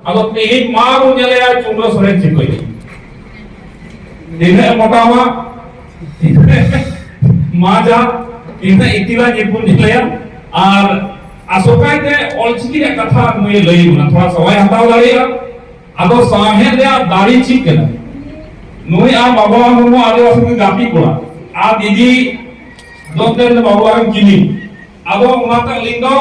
Kalau pilih maru nyelea cuma sore cikoi. Dina motama, maja, dina itilah nyepun nyelea. Ar asokai te olchiki ya kata मुझे लई ना थोड़ा सवाई हटाओ लड़ेगा अगर साहे ले आप दाढ़ी चीक के ना नोई आप बाबा हमको आदिवासी की गापी कोड़ा आप दीदी दो दिन बाबा हम किनी अब उनाता लिंगो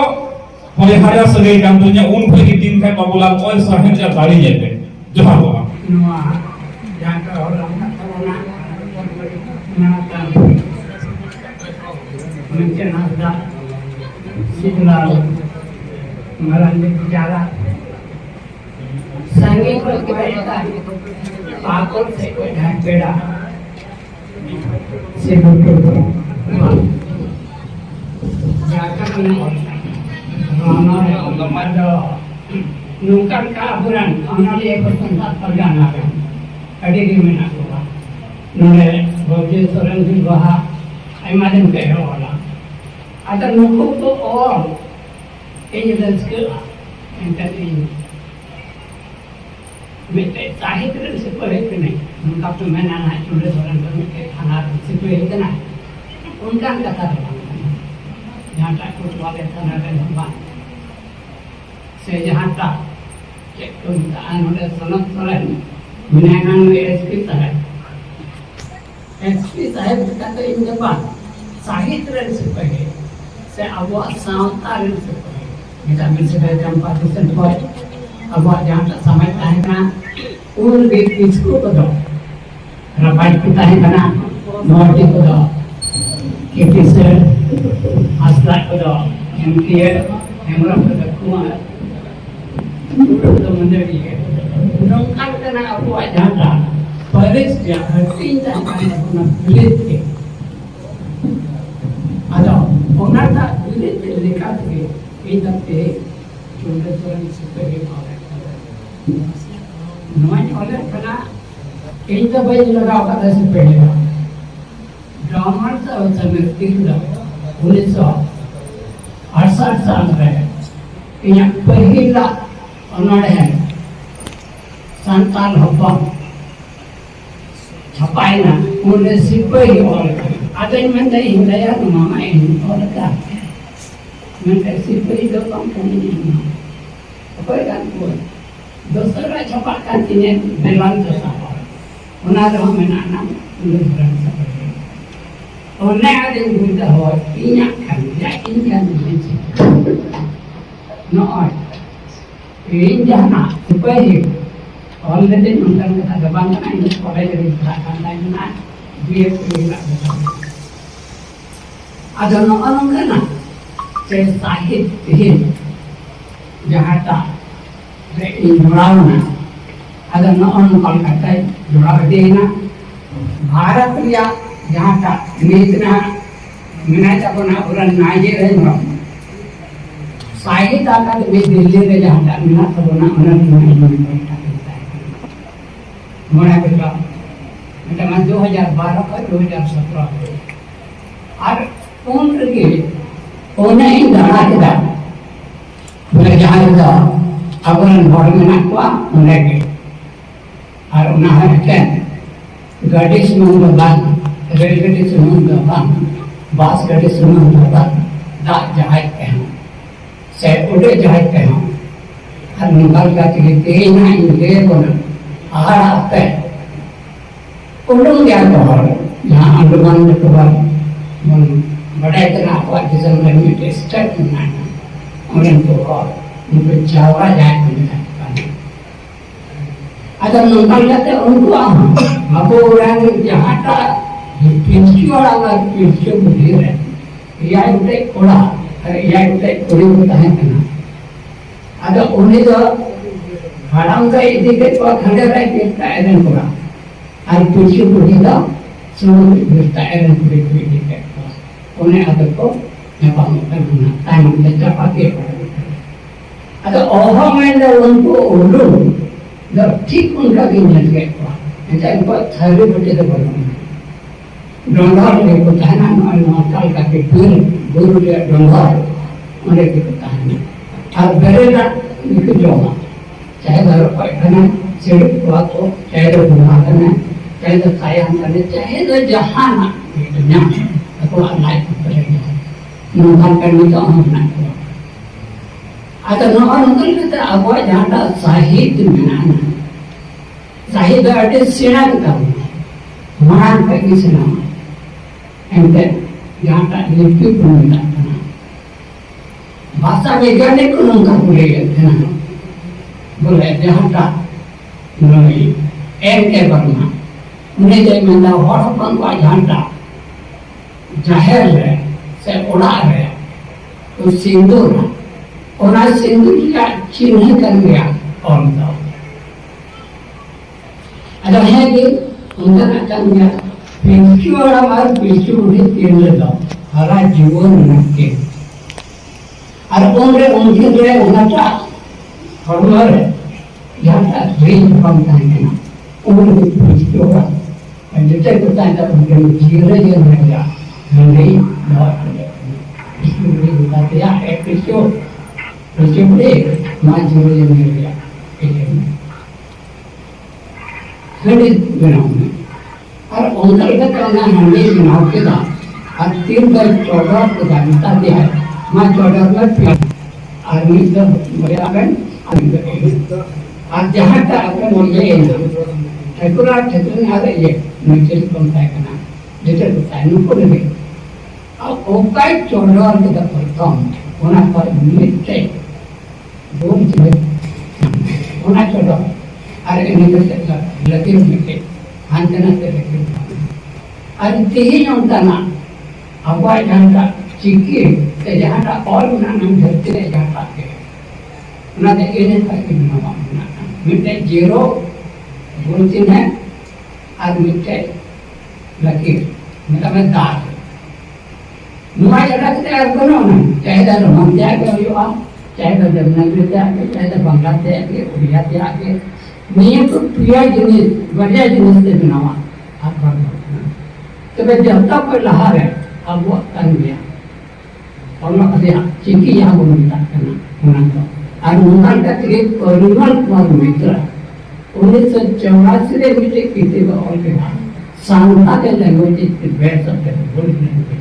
होले हरिया सगे काम दुनिया उन पर की दिन का बाबूला कोई साहे ले दाढ़ी जेते जो हाँ बाबा yang ke orang nak mungkin ada signal malam bicara sangat berkaitan pakul sekolah beda sebut jangan mana ada nungkan kaburan anak dia bertempat perjalanan ada di mana tuh nune baju seorang di bawah ayam kaya orang ada nunggu tuh orang ini dan skill yang ini mereka sahih terus seperti ini nungkap tuh mana nak cuma seorang tu mereka anak seperti itu nak ungkan kata yang tak kuat tanah dan tempat sejahat tak cek keuntaan udah sonok soran menangan SP saya berkata ini depan sahih terus seperti saya awak sautar seperti kita mencoba tempat tersebut awak jangan tak sampai tanya urut isku betul rapat kita ini kena nordi betul KPSR aslat betul MTR Emram betul kumar betul menjadi nongkar kena awak jangan Paris dia artinya kan guna bilik ada orang tak bilik dekat ke kita te cuma orang seperti orang namanya oleh kena kita baju lagau kata seperti drama tu seperti itu 1968 साल में yang पहिला अनाड़े संतान हब्बा छपाइना उन्हें सिपाही और ada yang minta hidayah mama ini orang tak minta sipai do kampung ini apa kan buat dosa lah cepat ini belan dosa mana ada mana tulis berasa orang ada yang minta hoi inyak kan yakin kan ini no ini jangan sipai already nonton kata gaban kan ini sekolah dari belakang lain nak dia tidak ada orang kena saya sahid hin Jakarta dari Jurau ada orang kalau kata Jurau dina Bharat dia Jakarta ini mana tak pernah orang Nigeria orang sahid akan di Delhi ke Jakarta mana tak pernah orang Nigeria mulai berlaku macam 2012 ke 2017 ada pun pergi orang yang dah ada boleh jalan tu awalan orang nak kuat mereka ada orang kan gadis semua berban rel gadis semua berban bas gadis semua berban tak jahat kan saya udah jahat kan har nikal ka tigil na ini pun ahad apa undung dia kohor yang anduman keluar badai kena kuat di zaman itu start mana orang kohor untuk Jawa jangan mengatakan ada nongkal kata orang apa orang Jakarta pinci orang lagi pinci berdiri ia itu kola ia itu kuri tahan kena ada orang itu haram kai dikit kuat hendak lagi kita ada kola hari pinci berdiri semua kita ada kuri dikit उन्हें अगर को नेपाल में करना time में जब आके अगर ओहा में ना उनको उल्लू जब ठीक उनका भी मिल गया ऐसा इनको थारे बच्चे तो बोलूँ डोंगर ले को ताना नॉर्मल का के गुरु ले डोंगर उन्हें के ताना अब बेरे ना निकल जाओ चाहे घर कोई करना सिर्फ बात को चाहे तो घुमा करना चाहे तो सायन करना चाहे तो जहाँ ना दुनिया को लाइफ करेगा नोहर करने का हम ना करो आता नोहर नोहर के तो अब जहाँ का साहित्य बनाना साहित्य आर्टिस्ट सेना का महान करके सेना एंटे जहाँ का लिपि बनना भाषा वैज्ञानिक को नोंका बोले ना बोले जहाँ का नहीं एंटे बनना उन्हें जब मैं और अपन को जहाँ का जाहिर है से उड़ा है तो सिंदूर और आज सिंदूर का चिन्ह कर गया और बताओ अगर है कि उनका नाचन गया पिंचू और हमारे पिंचू उन्हें तीन लगाओ हरा जीवन नक्के और उनके उनके जो है उनका फॉर्मर है यहाँ का रेंज बनता है ना उनके पिंचू का जितने कुछ आया उनके जीरे जो रहेगा नहीं बहुत इसलिए बताते हैं एपिसोड प्रचुरे माँ जीरो जो मिल गया फिर बनाऊंगे और उनका का करना हमने बनाओ के बाद और 3/14 को जानता दिया है माँ 14 में फिर आदमी तो बड़ा बन और जहाँ तक अपन बोले ना ठकुरा ठकुरा आ रही है नीचे कौन सा करना जिसे बताए नुको लगे अब ओकाई 14 के तक परतम होना पर मिलते बोल चले होना 14 अरे इन्हें से लगे मिलते आंजना से लगे अरे तीन होता ना अब वह जानता चिकी ते जहाँ का और ना नाम धरते रह जाता है ना ते इन्हें का इन्हें मिलते जीरो बोलते हैं और मिलते लगे मतलब मैं दाग नुआ जगह से आप करो ना चाहे तो रोहन त्याग हो आप चाहे तो जमनगर त्याग चाहे तो बंगला त्याग उड़िया त्याग नहीं तो प्रिय जिनिस बढ़िया जिनिस से बनावा आप बंद तो मैं जब तक कोई लहार है अब वो कर गया और मैं कहते हैं चिंकी यहाँ बोल मिलता करना होना तो और उनका का एक परिमल कुमार मित्र 1984 में मुझे किसी को और के बाद सांता के लैंग्वेज इस best of the world language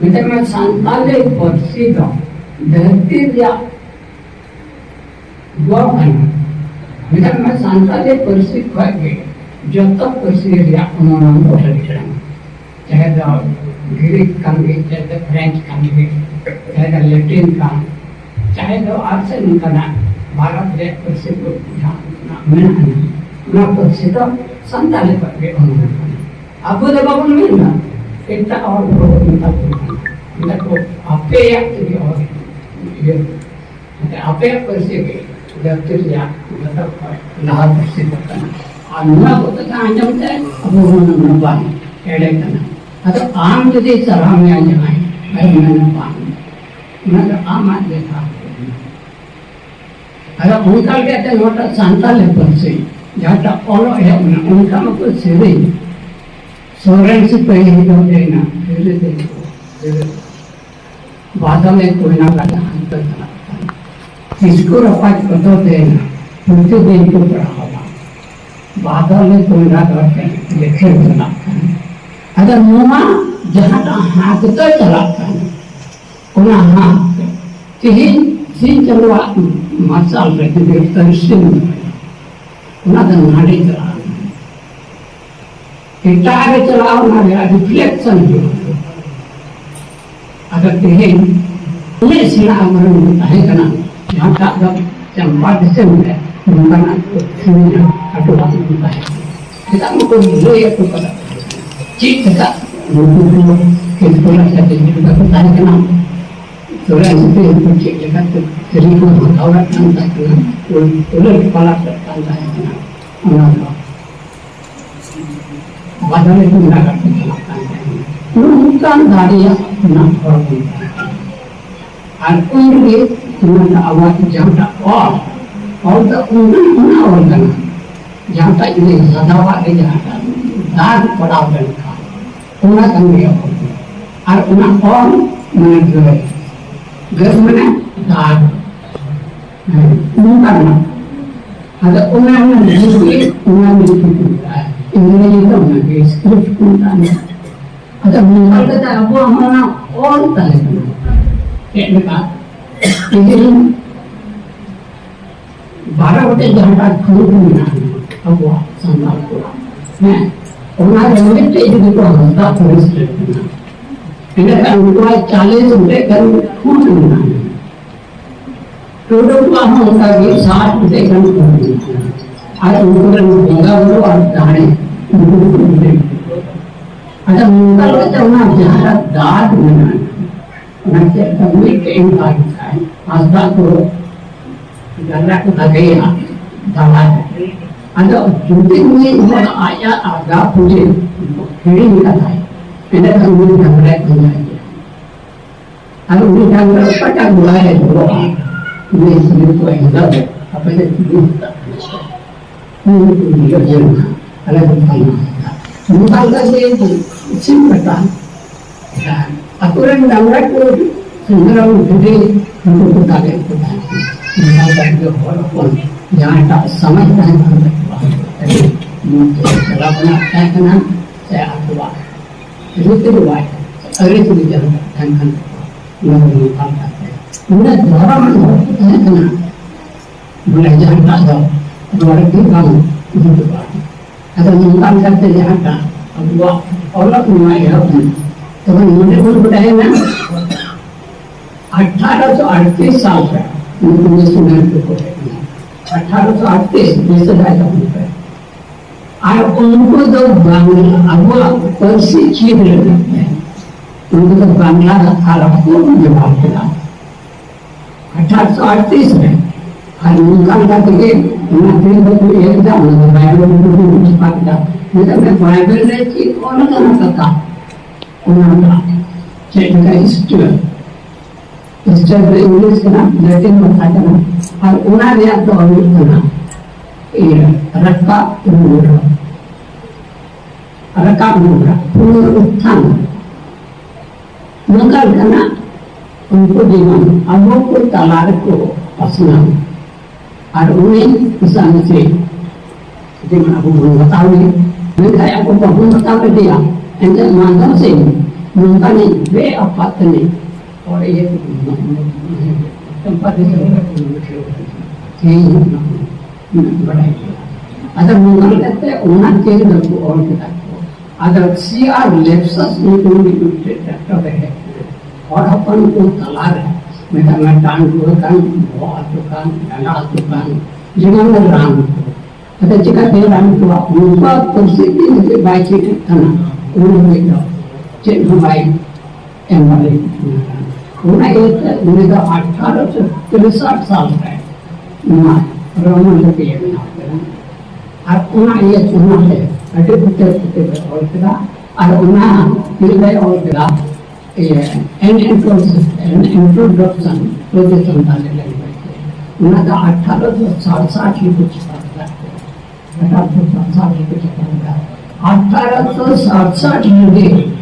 मतलब मैं सांताले पर्सी का धरती या गौर करना मतलब मैं सांताले पर्सी खुआ गए जब तक पर्सी या उन्होंने बोला लिखना चाहे तो ग्रीक काम भी चाहे तो फ्रेंच काम भी चाहे तो लैटिन काम चाहे तो आपसे निकलना भारत में पर्सी को मिला ना पर्सी तो सांताले पर गए उन्होंने आपको तो बाबू मिलना इतना और मतलब को आपे या तो और ये मतलब आपे परिस्थिति के जब तक या मतलब लाभ से होता है अनुना होता है अंजमते अब वो न पानी ऐडे करना तो आम यदि सराह में आ जाए अरे मैंने पानी मतलब आम आज देखा अगर उनका कहते हैं नोटा सांताल है परिस्थिति जहाँ तक और है उनका मतलब सीधे सोरेन से पहले ही हो देना बाधा में कोई ना लगा अंतर इसको रपाज कर देना उनके दिन को पढ़ा होगा बाधा में कोई ना करते लिखे बना अगर मुमा जहाँ का हाथ तो चलाता है उन्हें हाथ तीन सीन चलवा मसाल रहते देवता सिंह उन्हें तो नाड़ी चला इटारे चलाओ ना रिफ्लेक्शन हो अगर कहें उन्हें सिला अमर होता है करना यहाँ का जब चंपा से मिले उनका ना तो सुनिया अटोला होता है kita mau boleh aku kata cik kita dulu kita nak jadi kita bertanya kenal soalnya itu yang cik kita jadi kita tahu nak tanya kenal boleh kepala tanya kenal kenal badan itu nak kenal bukan dari yang nak orang aku ini cuma awak jam tak oh tak orang kan जहाँ तक ये सदावा के जहाँ तक दाग पड़ा हुआ था उन्हें संग्रह होती और उन्हें और मैंने घर में दाग करना ada orang lagi orang itu Indonesia itu lagi script pun ada mengenal kata apa mana all tadi kayak mereka ini barang itu jangan kurang apa sandal kurang nah orang yang itu itu tak terus ini kan mulai challenge mereka kurang Dulu paham lagi saat kita kan ada ukuran enggak perlu ada ada mungkin kita nak jahat dah dengan nanti kami keingkat asal tu jangan kita gaya jalan ada penting ni mana ayat ada puji ini kata ini kan mungkin jangan kita kalau mungkin jangan pada mulai doa ini sebut yang ada apa itu ini dia jangan ada bertanya bukan saja itu simpatan aturan dalam itu sebenarnya jadi untuk kita itu kita juga walaupun jangan tak sama dengan tapi kalau nak kena saya akui itu terbaik hari itu jangan menggunakan Mula orang itu kena belajar tak tahu dua itu kamu itu ada mungkin kata dia ada dua orang mulai apa tapi mula pun budaya na 1838 साल का उन्नीस सौ 1838 में से दायरा हुआ और उनको तो बांग्ला अब परसी चीज लगता है उनको तो बांग्ला अरब को व्यवहार किया 1838 में और उनका लगा कि मैं तो एकदम बाइबल में कुछ पढ़ता मतलब मैं बाइबल में चीज कौन करना सकता उन्होंने चेक का हिस्ट्री इंग्लिश का लैटिन बताता ना और उन्होंने तो अभी ना ये रक्का पुनरुत्थान उनका करना उनको जीवन अबों को तलाक को पसंद और उन्हें किसान से जीवन अबों बताओगे मैं आपको बहुत बता दिया ऐसे मानव से उनका नहीं वे अपात नहीं और ये tempat itu बढ़ाई अगर मुंगल कहते हैं उन्हें के लोग और kita अगर CR लेप्सस इंटरमीडिएट डॉक्टर है और अपन को तलार है मेरा मैं डांग दुकान बहुत दुकान डांगा दुकान जीवन में राम अगर जगह पे राम को उनका परिस्थिति में बाइक से करना उन्होंने तो चेक बाइक एमआरए उन्हें एक उन्हें 1863 साल का है ना रोमन लोग ये बनाते और उन्हें ये चुना है अटे पुत्र और किला और उन्हें किले और किला ये इंट्रोडक्शन प्रोजेक्शन डाले लगे उन्हें तो 1867 की कुछ पढ़ता है 1867 की कुछ पढ़ता है 1867 में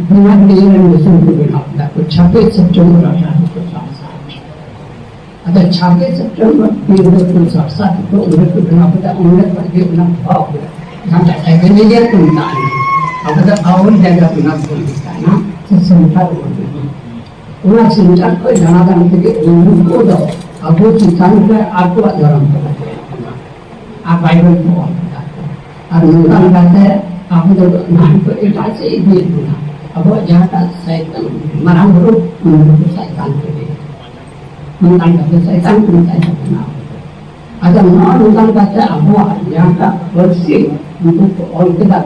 बिना डिग्री मिशन को बनाता है 26 सितंबर 1867 अगर 26 सितंबर 1967 को उन्हें को बनाता उन्हें पर के बना भाव यहाँ तक एग्रीकल्चर को निकालना अब तो और जगह बना बोलता है ना तो सेंटर उन्हें सेंटर को जाना था कि उनको दो अब वो किसान पे आपको आधारम करते हैं आप बाइबल को और उनका कहते हैं आप तो नाम को इटा से भी बोला अब जहाँ का शैतान मरा हुआ उनको शैतान के लिए मुंगल का शैतान को शैतान बना अगर नौ मुंगल का अब यहाँ का वर्षी उनको और किला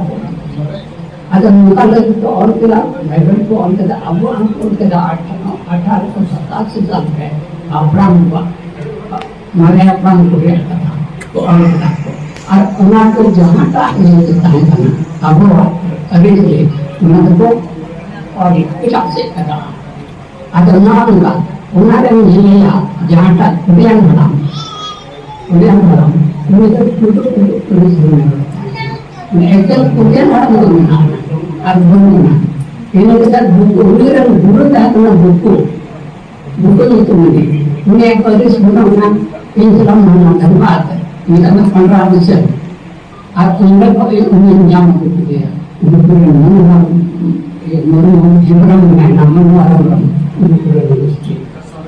अगर मुंगल तो और किला बाइबल को और किला अब हमको और किला 1887 साल में अब्राहम हुआ हमारे अब्राहम को गया था तो और किला और उन्हें को जहाँ का ये किता है अब अभी उन्हें को और किताब से करा अगर ना होगा उन्होंने नहीं जहाँ तक उड़ियान भरा उन्हें तो पुलिस में एकदम उड़ियान भरा बोलना और बोलना इन्हें के साथ उड़ियान बुरो जाता ना बुको नहीं तो मिले उन्हें एक बार इस बुरा होना इन सब माना धन्यवाद Misalnya 15 besar, atau mereka umum jam itu dia, umum jumlah dengan nama orang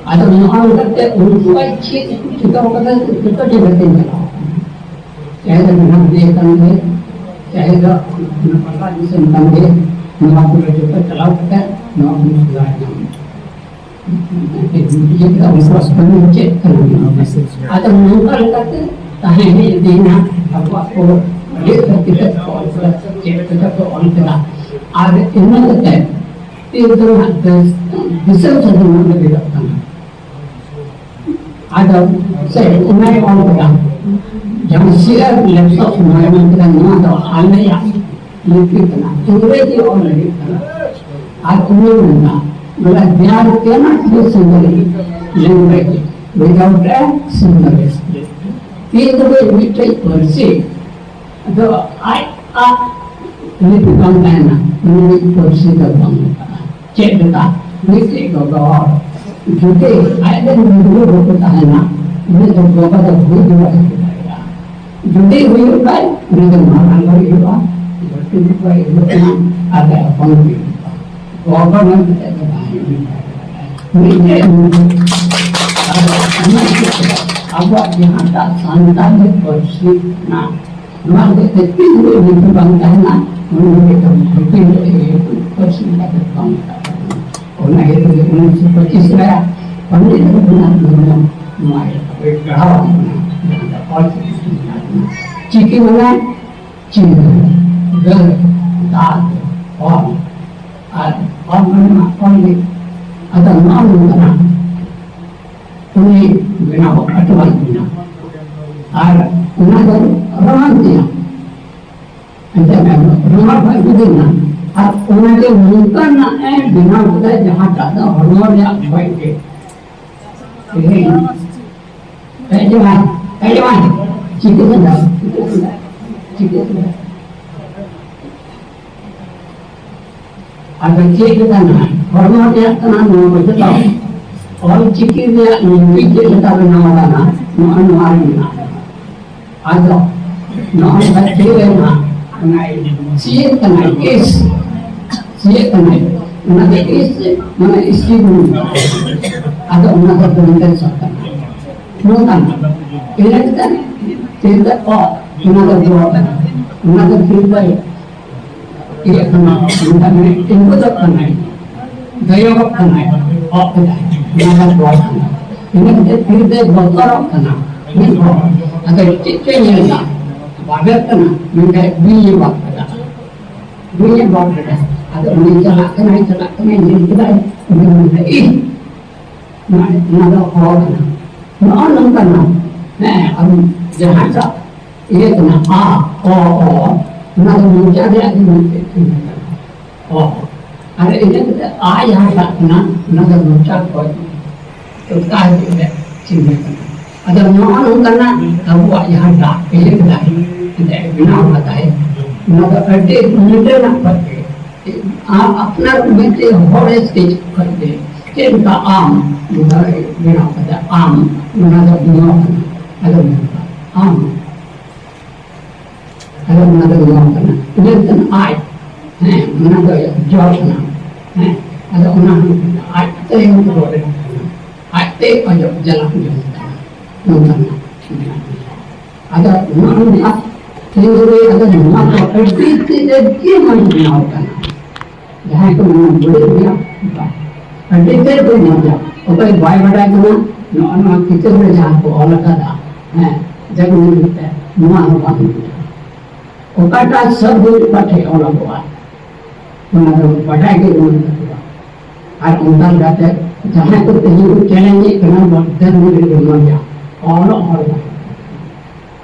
atau orang kata untuk cik kita kata kita dibetin kalau saya dengan dia kan dia saya dah nampak di sana dia nampak juga kalau kita nak musyawarah jadi kita usah mencet atau mengkal kata tahan dina apa ko dia kita kalau kita orang kita ada ini kata itu ada bisa jadi mana dia datang ada saya umai orang kita yang siap laptop semua kita ni atau hanya yang lebih kena itu orang lebih kena ada umum mana bila biar kena dia sendiri language without that sendiri itu lebih bersih atau ini bukan mana ini bersih dalam cek dekat ini kalau juga ada dulu bertahan ini terbuka dan juga jadi we baik dengan orang lain juga itu baik ada apa lagi orang nanti ini apa yang ada santan bersih nah memang itu itu bangkana menurut itu bersih ada bangkana orang itu seperti saya pandai benar-benar mulai bergerak ada politik Ciki mana cinta ger tak orang mana orang ada malu mana ini benar atau bagaimana ada orang dia anda memang rumah bagaimana orang dia bukan benar benar jahat ada orang yang baik ini kayak Cik sudah. Ada cik kita nak, orang dia kenal nama kita tahu. Orang cik dia ni cik kita nama mana, nama hari mana. Ada, nama kita mana, cik kenal kes, cik kenal, mana kes, mana istri pun. Ada mana terbentuk satu. Bukan, ini kita tidak oh, another job, another people. Ia kena, kita ni input kena, gaya kena, oh kena, another job. Ini kita berkorok kena, ini oh, agar kita ni lah, bagai kena, mereka beli bak kena, agar mereka kena ini kita, mereka another job kena, orang kena. Nah, jangan tak, ia kena nak mencari lagi ada ini kita yang tak kena, nak mencari kau, terkait dengan sini ada orang kena, tahu yang tak, ia kena, tidak benar kata, nak ada muda nak pakai, अपना मिलते होरे stage करते, kita benar kata benar dunia. Ada mana kana ini kan ai mana ada jauh kana ada orang ai yang boleh ai aja jalan nonton ada orang teori ada nama itu dia mana kana jangan itu mana boleh dia ada itu punya apa yang baik baik tu no kita boleh jangan orang kata jangan kita mana orang Ukata sebut pakai orang buat, mana pakai ke orang buat. Ada orang kata jangan tu terjadi challenge kerana buat dan beri rumahnya orang.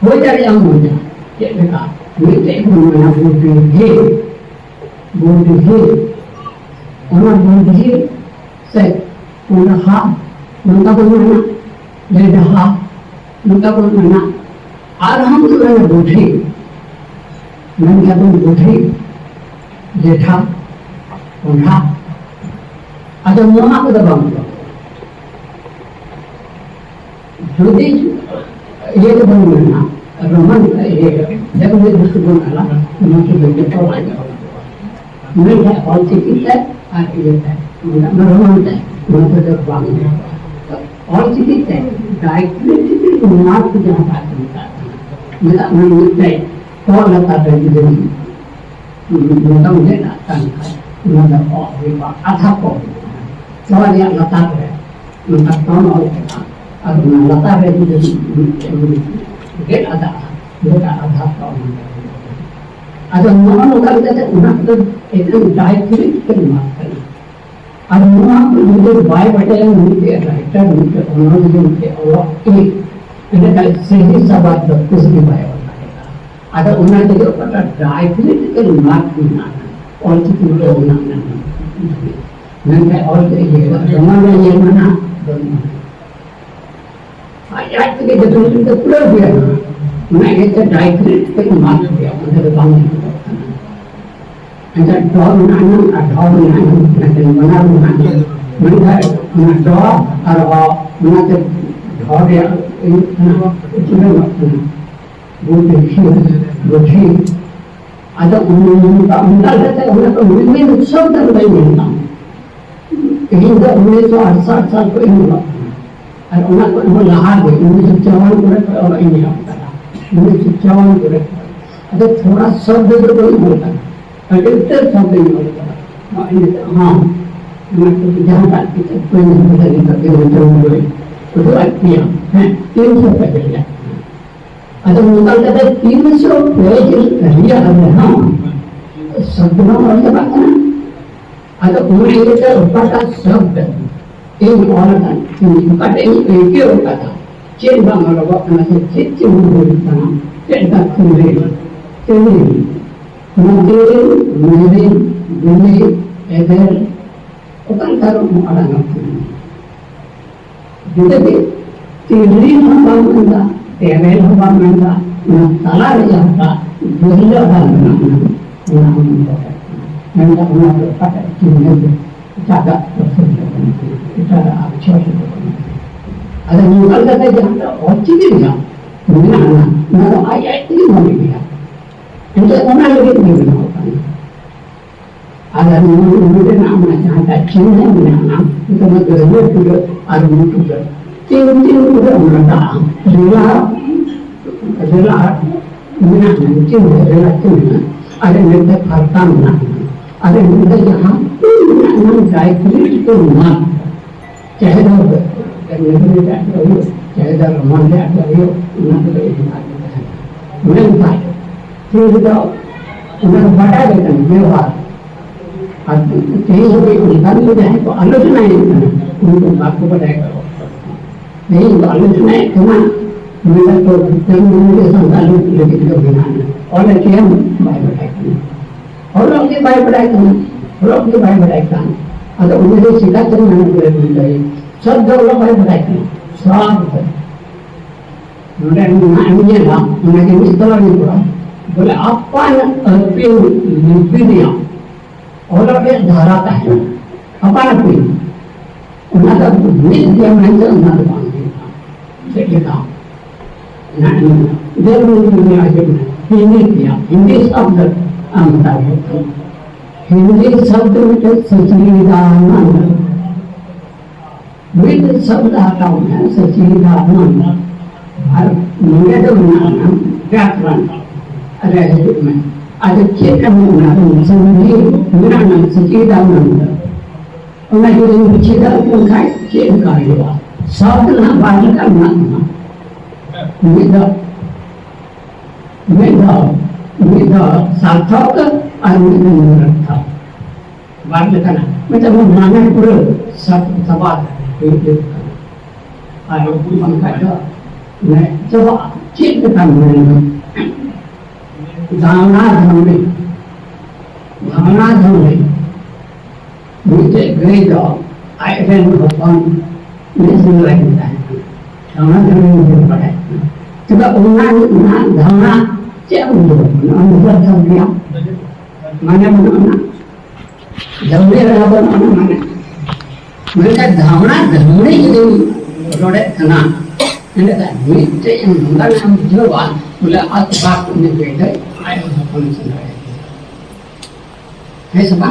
Boleh yang mana? Kita minta mana boleh orang boleh set mana hak, mana mana leda hak, mana alhamdulillah boleh. Mereka pun putri, jeta, unha, ada mana kita bangun. Jadi ia tu bangun mana? Roman jauh lebih dulu adalah mungkin lebih tahu aja. Mereka politik kita ada kita, mereka Roman kita, mereka terbang. Politik kita, baik itu benar tidak pasti kita. Mereka menilai kalau tak ada jadi, mereka menilai akan mereka riba atap. Kalau dia letak, mereka tahu kita. Atau letak jadi mungkin ada tahap ada orang kita nak itu dietary kemakan ada orang itu bayi pada yang mungkin writer mungkin orang mungkin Allah ini dah sehingga sahabat terus dibayar ada orang itu pada dietary kemakan orang itu orang nanti orang itu orang yang mana ayat itu kita pulau dia mereka dietary kemakan dia ada bangun ada dua nanti mana mereka dua atau mana dua dia itu bukan ada umum kita ini semua terbaik hingga 1968 ini ada orang lahir ini sejauh orang ini cawan ada थोड़ा शब्द तो कोई बोलता अधिकतर शब्द ही बोलता हाँ मैं तो जहाँ तक कि कोई नहीं बोलता नहीं करते बोले तो अच्छी है 300 पैसे लिया अगर मुझे कहता है 300 पैसे लिया हमने हाँ शब्द में बोलते बात है अगर उन्हें ये तो ऊपर का शब्द एक और था ऊपर एक ही होता था चेन बांग लोगों का ना चित्त बोलता ना चेन का खुले मंदिर मंदिर इधर उतना करो मुआला ना jadi tiri hamba menda tevel hamba menda na talar jata gila hamba menda una pada kini jaga kita acah ada mual kata jata oci dia mana ayat ini mana dia untuk mana lebih mana ada mungkin nama jata cina mana itu macam tu ada mungkin tinggi udah merata rela mana mungkin rela cina ada mereka harta mana ada mereka yang nama dietary itu mana cahaya negeri ada itu cahaya ramai ada itu mana itu mereka tidak उन्हें बता देते हैं व्यवहार अब कहीं हो गई निकाल हो जाए तो आलोचना है उनको बात को बताएगा नहीं तो आलोचना है कमा मेरा तो कई मुझे संतानों लेकिन जो बिना और ऐसे हम बाय बताएंगे और लोग के बाय बताएंगे और लोग के बाय बताएंगे अगर उन्हें सीधा चलना है सब जो लोग बाय बताएंगे सब उन्हें मानिए ना उन्हें मिस्टर नहीं पड़ा बोले अपन पिंडिया और ये धाराता है अपन पिंड उन्हें विद्या में जो उन्हें बांधे सेकेंडा ना दुनिया जब हिंदी शब्द आमदा है हिंदी शब्द में सचिदानंद वेद शब्द आता है सचिदानंद और मुझे तो नाम व्याकरण ada hidupnya, ada kita mengenal sendiri mengenal secidanan. Orang yang bercita pun kaya, cita kaya. Satu nak balik nama, beda satu ke anu merata. Balik kana, macam mana pura sabat itu. Ayo pun kaya, coba cita kaya. धारणा धमने मुझे गए तो आई rain भगवान national लगता है धारणा धमने मुझे पढ़े तो उन्ना धारणा क्या अनुभव धम दिया माने बनाना धमने रहा बनाना माने mereka धारणा धमने jadi रोडे तना mereka मुझे yang bukan yang jual बोले आज बात में गए आए अपन सुना है सब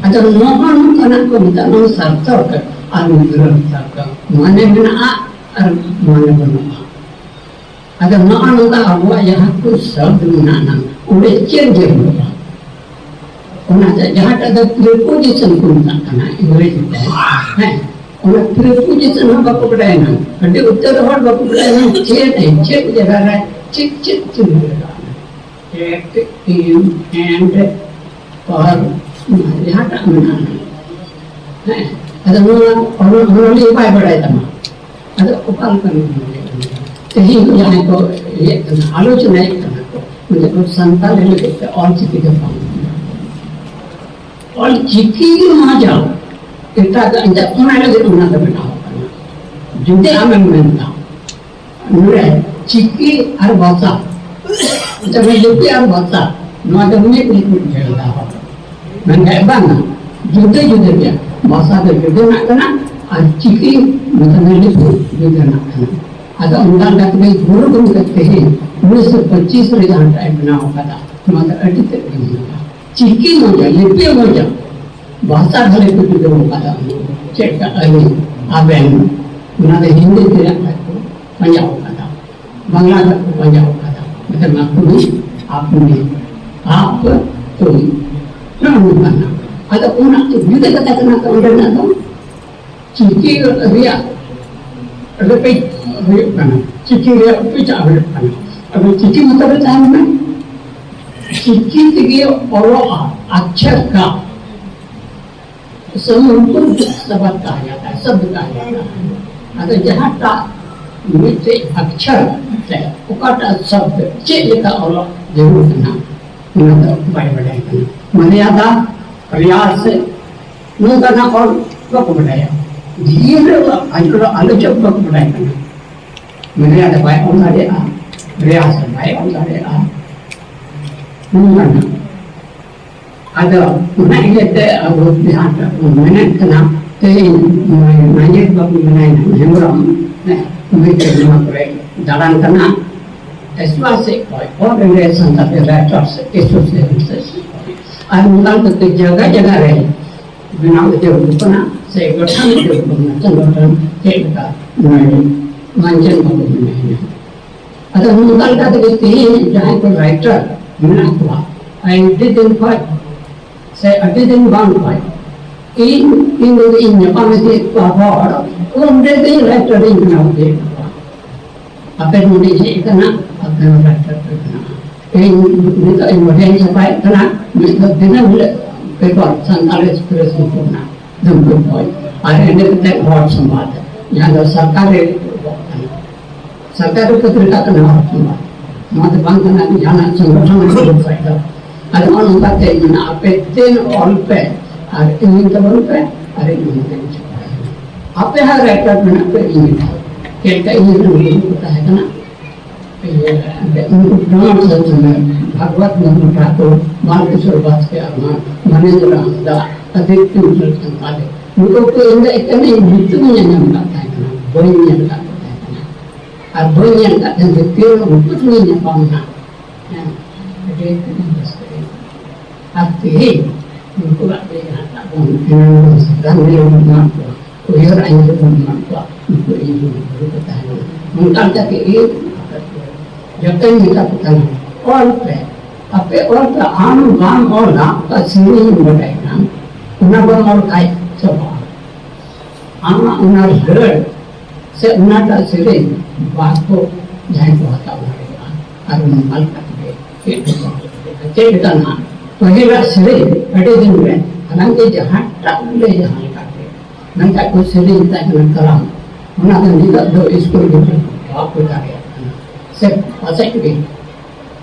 अच्छा नोहन कना को मिता नो सरतर का अनुग्रह का माने बिना और माने बना अच्छा नोहन का अब यहाँ कुछ शब्द बनाना उन्हें चेंज होगा उन्हें जहाँ तक प्रीपोजिशन को मिलाना इंग्लिश में है उन्हें प्रीपोजिशन हम बाप पकड़े ना अभी उत्तर हर बाप पकड़े ना चेक जगह है चिक चिक चिक एक टीम एंड और यहाँ तक मिलाना है अच्छा नोन ये बाय बढ़ाए तमा अच्छा उपाल करने कहीं यहाँ को ये आलोचना एक करना को मुझे कुछ संतान ले लेते और चिकी के पाऊँ और चिकी वहाँ जाओ इतना अंदर उन्हें लगे उन्हें तो बिना होगा जुटे हमें मिलता नूरे चिकी और बासा जब मैं जुटे और बासा नौ तो मुझे कुछ कुछ खेलता हो मैंने बांगा जुटे जुटे क्या बासा तो जुटे ना करना और चिकी मतलब नहीं जुटे ना करना अगर उनका लगता है गुरु गुरु करते हैं 1925 रे जहाँ टाइम बना होगा था मतलब अड़ी तक नहीं होगा चिकी हो जाए लिपि हो जाए भाषा घरे को भी होगा था चेक का अली आबेन उन्होंने हिंदी के को पंजाब होगा था बांग्ला को पंजाब होगा था मतलब आपने आप तो ना करना अगर उन्हें युद्ध करना तो उन्हें ना तो चिकी रिया अगर पे करना चिकी रिया पे चावल करना अगर चिकी मतलब चाहे में चिकी के और अक्षर का समूह शब्द कहा जाता है शब्द कहा जाता है अगर जहाँ का मित्र अक्षर है उकाटा शब्द चेक का और जरूर करना मतलब बाय बढ़ाया करना मर्यादा प्रयास से न करना और वक्त बढ़ाया धीरे आलोचक वक्त बढ़ाया करना मर्यादा बाय और सारे आ प्रयास बाय और सारे आ करना ada mana kita abot lihat mana kena teh mana bapak mana yang orang mereka cuma pergi jalan kena eswase orang relation tapi records itu sih ada mungkin tu jaga reh bina itu bukan saya gotong itu bukan contoh kita manjan bapak mana ada mungkin kata kita jangan pun writer mana tua I didn't quite say I didn't want by in Japan it was one day they writer in now they apa yang dia kena apa yang writer kena in modern sampai kena dengan paper santal express itu kena jumpa boy ada yang kita buat sempat yang sarkar itu kita kena sempat mata bangsa nanti jangan संगठन में फायदा ada orang kata ini apa ten olpe ada ini teman pe ada ini teman apa hal rakyat mana pe ini kita ini dulu kita है ना ये नाम से भागवत में ठाकुर मार्केश्वर बात के मनेंद्र रामदा अधिक तीव्र संपादे उनको तो इतने मृत्यु में जन्म करता है ना बोई में करता है ना और बोई में करते हैं तीव्र कुछ नहीं है पाऊंगा arti uनको आते हैं dan dia mengaku ujar aja mengaku itu itu berkata mungkin jadi ini jatuh kita bukan orang apa orang tak am gam orang tak sini berada una orang kaya coba ama una ger se una tak sini waktu jangan buat tahu ada mengkalkan itu ना पहला सिरे अटे दिन में हालांकि जहाँ टाउले जहाँ काटे नंगा को सिरे इतना जन कराम उन्हें तो निकल दो स्कूल में बाप को जाके से ऐसे ही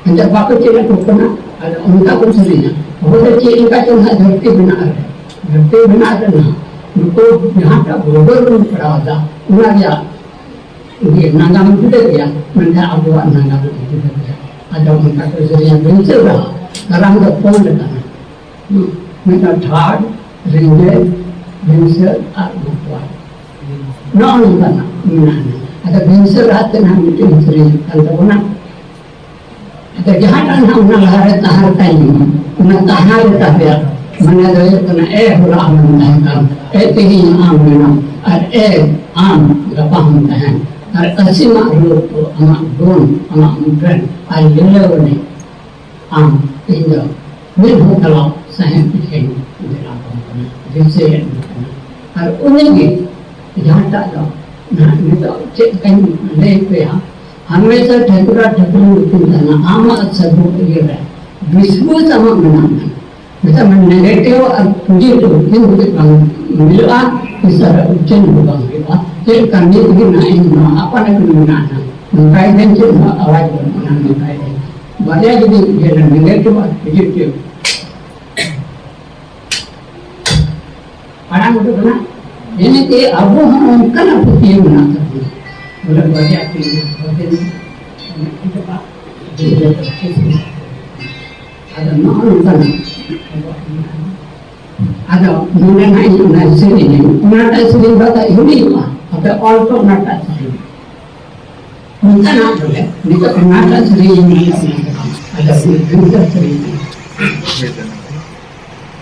अंदर बाप को चीज़ को करना अरे उनका कुछ सिरे ना वो तो चीज़ का जो है धरती बना रहे ना उनको यहाँ का गोबर रूम पड़ा होता उन्हें क्या ये नंगा में जुटे गया मैंने अब वो नंगा में जुटे गया ada umat Kristen benci lah, orang berpon dengan, mereka thar, ringgit, benci, aku buat, non mana, ada benci raten ham itu istri, kalau mana, Ada jahat nak mengalir tahar tadi, nak tahar tapi mana dia kena hula aman tinggi aman, am lepas tahan, kasih makhluk amak gun, amak mungkin, lelah ni, tinggal, ni kalau saya fikir dia unik jahat tak nah itu cek kan lepas हमेशा ठकुरा ठकुर ना आमा सबूत ये है विश्व sama menang bisa negatif positif itu milah bisa ujian bukan milah jadi kami itu naik apa nak menang mengkaitkan cuma awal menang mengkaitkan banyak jadi jadi negatif positif orang itu kena ini ke abu ham kena putih menang boleh banyak ada nonton ada mengenai nasi ini nasi bahasa ini ada alto nasi bukan apa ya ini kan nasi ini ada nasi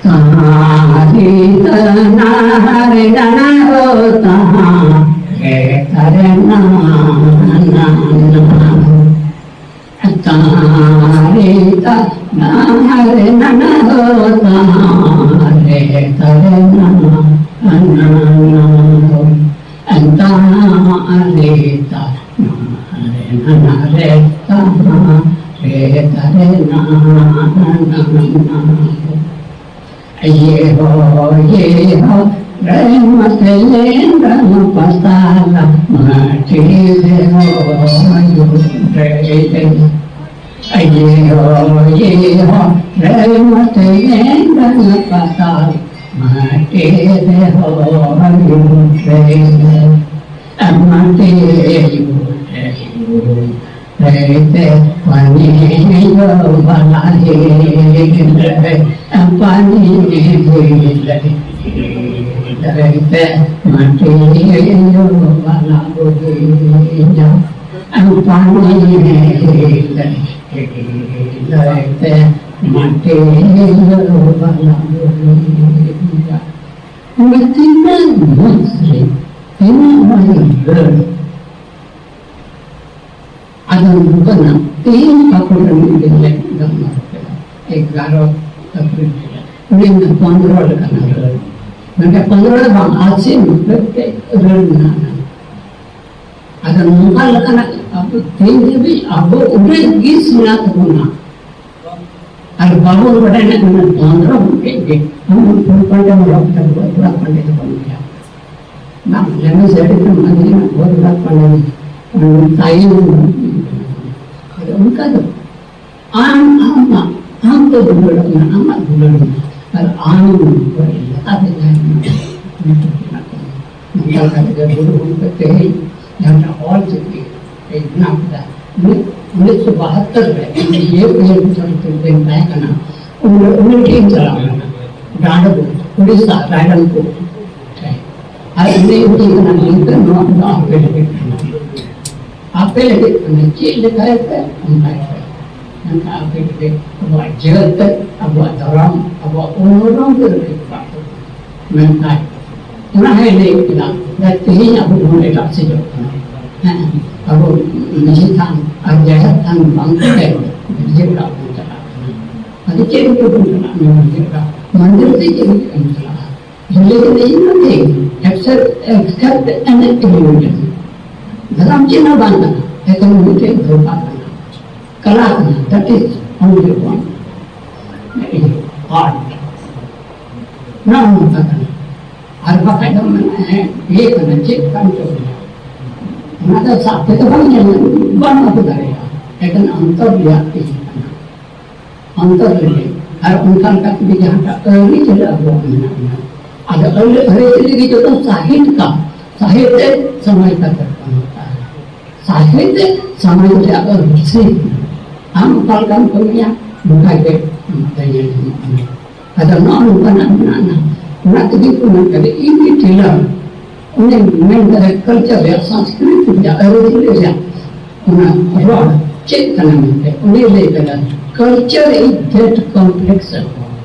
Hari tanah dana hota karena tarita nahare nana hota karena antarita nahare nahare ye ho रहमत लेंदम पसाला माटी दे हो रे ये हो रहमत लेंदम पसाला माटी दे हो रे माटी रहते पानी यो बना है पानी रहते माटी यो बना पानी रहते माटी यो बना मतीना मुस्लिम इन ada bukan tim aku dengan jelek gambar April ini 15 kan mereka 15 bang asin mereka rendah ada mungkin kan aku tim jadi aku udah gisnya teruna ada baru pada nak dengan 15 mungkin kamu pada orang terbuat pada itu nah yang saya itu mana buat pada tahu ada unkah tu am tu dulu na amat dulu kalau am boleh ada yang kita kata dulu kita yang awal jadi nak dah ini 1972 ये ये तय करना उन्हें ठीक चला डांडा उड़ीसा रायडंको आज ये करना लिंक ना आपे लगे चीज लिखाए थे आपे लगे अब जगत अब धर्म अब उन्होंने मैं उन्हें है नहीं किला लेकिन ही अब उन्होंने टाक्सी जो अब नहीं था अब जगत था बांग्लादेश जितना चला अभी चेंज तो चला जितना मंदिर से चेंज चला लेकिन ये नहीं एक्सेप्ट एंड इल्यूजन धर्म चिन्ह बांधना ऐसे मुझे धोखा करना कला करना that is only one art ना होता करना हर वक्त तो मैंने ये करना चेक काम चोरिया ना तो साथ तो बन जाए बन मत करेगा लेकिन अंतर व्याप्ति अंतर ले हर उनका का भी जहाँ का अरे चले अब अगर अरे चले की जो तो साहित्य समय का दर्पण होता है साहित्य समय से अगर से हम कलकम कमिया बुखाई के अगर नॉन बना ना तो भी पुनः करे इनकी टीलर उन्हें मेन करे कल्चर या संस्कृति या अरे या उन्हें रॉड चेक करना मिलता है उन्हें ले लेगा culture is that complex form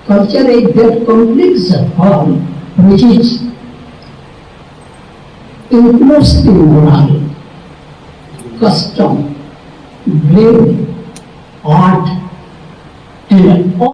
culture is that complex form which is includes the moral custom belief art and all